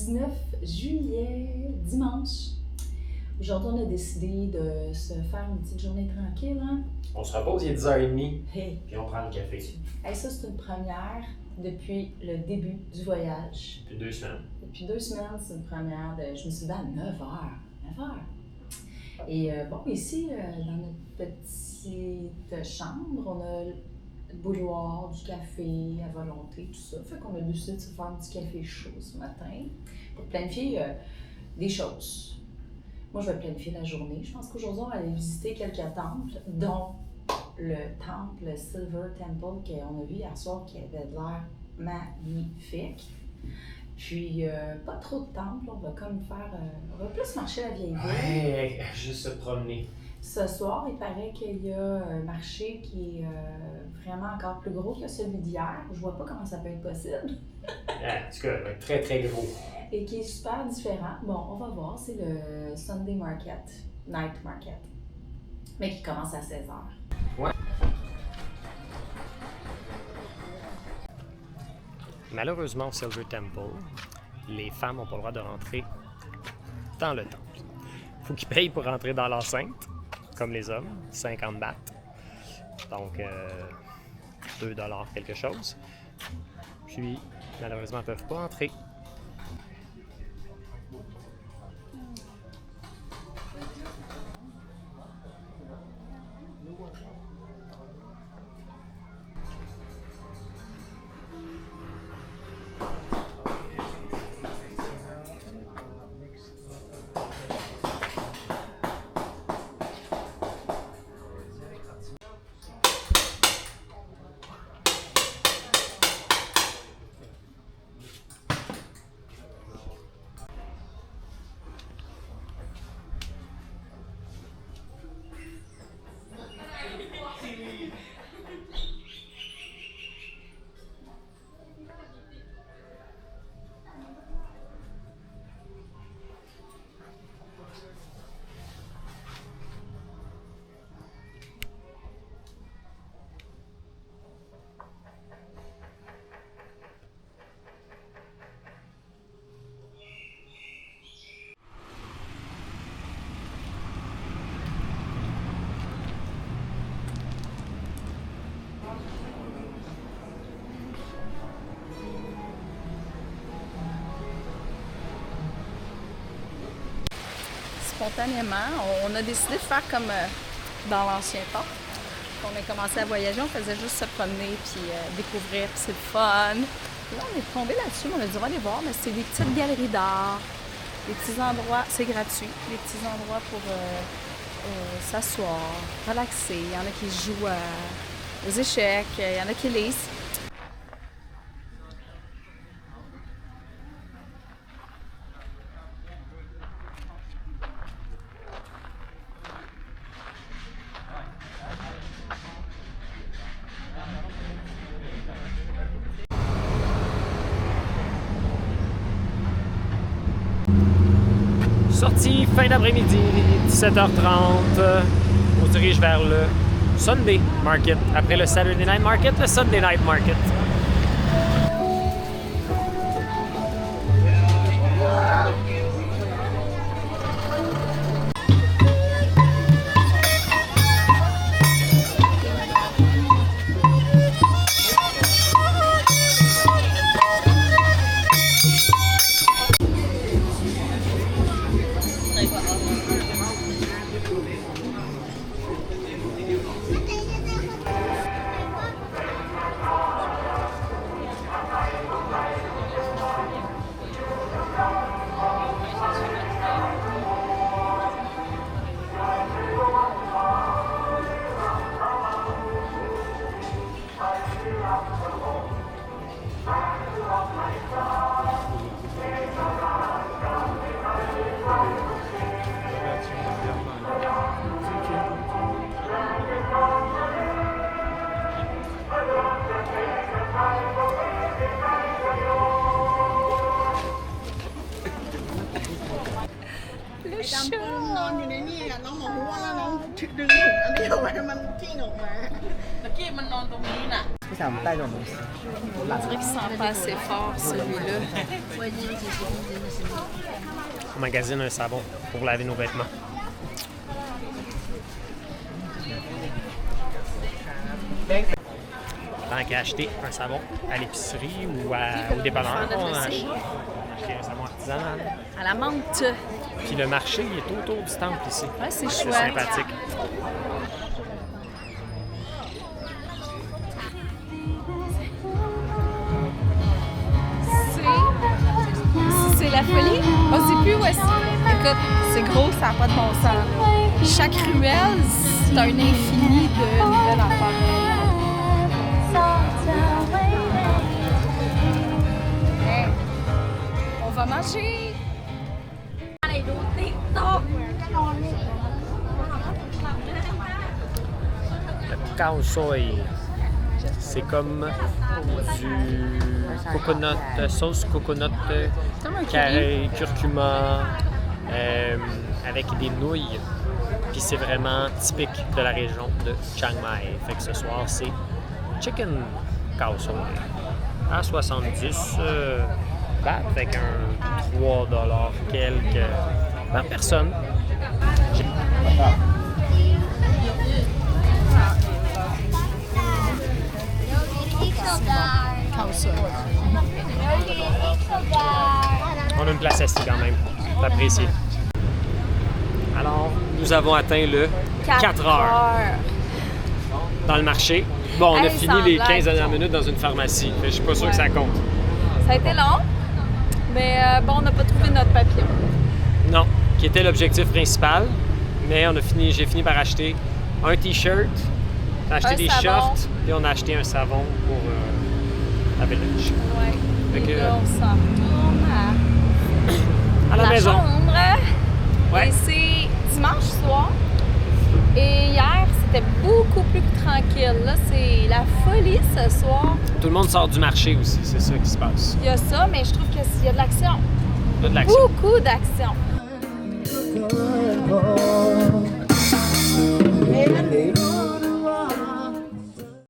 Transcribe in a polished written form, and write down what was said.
19 juillet, dimanche. Aujourd'hui, on a décidé de se faire une petite journée tranquille. Hein? On se repose, il est 10h30, Hey. puis on prend le café. Hey, ça, c'est une première depuis le début du voyage. Depuis 2 semaines. Depuis 2 semaines, c'est une première. Je me suis levée à 9h. 9h. Et bon, ici, dans notre petite chambre, on a le bouilloire, du café à volonté, tout ça. Fait qu'on a décidé de se faire un petit café chaud ce matin pour planifier des choses. Moi, je vais planifier la journée. Je pense qu'aujourd'hui, on va aller visiter quelques temples, dont le temple Silver Temple qu'on a vu hier soir qui avait de l'air magnifique. Puis, pas trop de temples, on va comme faire... on va plus marcher la vieille ville. Ouais, juste se promener. Ce soir, il paraît qu'il y a un marché qui est vraiment encore plus gros que celui d'hier. Je vois pas comment ça peut être possible. En tout cas, très très gros. Et qui est super différent. Bon, on va voir, c'est le Sunday Market, Night Market, mais qui commence à 16h. Ouais. Malheureusement, au Silver Temple, les femmes n'ont pas le droit de rentrer dans le temple. Il faut qu'ils payent pour rentrer dans l'enceinte, comme les hommes, 50 bahts. Donc, 2 $ quelque chose. Puis, malheureusement, elles ne peuvent pas entrer. Spontanément, on a décidé de faire comme dans l'ancien temps. On a commencé à voyager, on faisait juste se promener puis découvrir, puis c'est le fun. Puis là, on est tombé là-dessus, on a dit on va aller voir, mais c'est des petites galeries d'art, des petits endroits, c'est gratuit, des petits endroits pour s'asseoir, relaxer. Il y en a qui jouent aux échecs, il y en a qui lisent. Sortie fin d'après-midi, 17h30. On se dirige vers le Sunday Market. Après le Saturday Night Market, le Sunday Night Market.จำปืนนอนอยู่ในนี่น้องหมอรู้ว่าน้องดึงถุงอันนี้ออกมามันทิ้งออกมา不想带这种东西。 On dirait qu'il sent pas assez fort, celui-là. On magasine un savon pour laver nos vêtements. Tant qu'à acheter un savon à l'épicerie ou au dépanneur, on a acheté un savon artisanal. À la menthe. Puis le marché, il est autour du temple ici. Ouais, c'est C'est chouette. sympathique. C'est la folie. On sait plus où est-ce. Écoute, c'est gros, ça n'a pas de bon sens. Là. Chaque ruelle, c'est un infini de nouvelles affaires. Hey, on va manger. Le khao soi, c'est comme du coconut, sauce coconut, Comme un carré, curcuma, avec des nouilles. Puis c'est vraiment typique de la région de Chiang Mai. Fait que ce soir, c'est chicken khao soi à 70 bahts, avec un 3$ quelques par personne. On a une place assise quand même. C'est apprécié. Alors, nous avons atteint le 4 heures dans le marché. Bon, on a Hey, fini sans les blague. 15 dernières minutes dans une pharmacie. Mais je suis pas sûr que ça compte. Ça a été long, mais bon, on n'a pas trouvé notre papillon. Non, qui était l'objectif principal. Mais j'ai fini par acheter un t-shirt, on a acheté Un des savon. shorts et on a acheté un savon pour la village. Ouais. Fait que- Et là, on s'en retourne À la maison. chambre. Ouais. Et c'est dimanche soir. Et hier, c'était beaucoup plus tranquille. Là, c'est la folie ce soir. Tout le monde sort du marché aussi, c'est ça qui se passe. Il y a ça, mais je trouve qu'il y a de l'action. Il y a de l'action. Beaucoup d'action. Hey,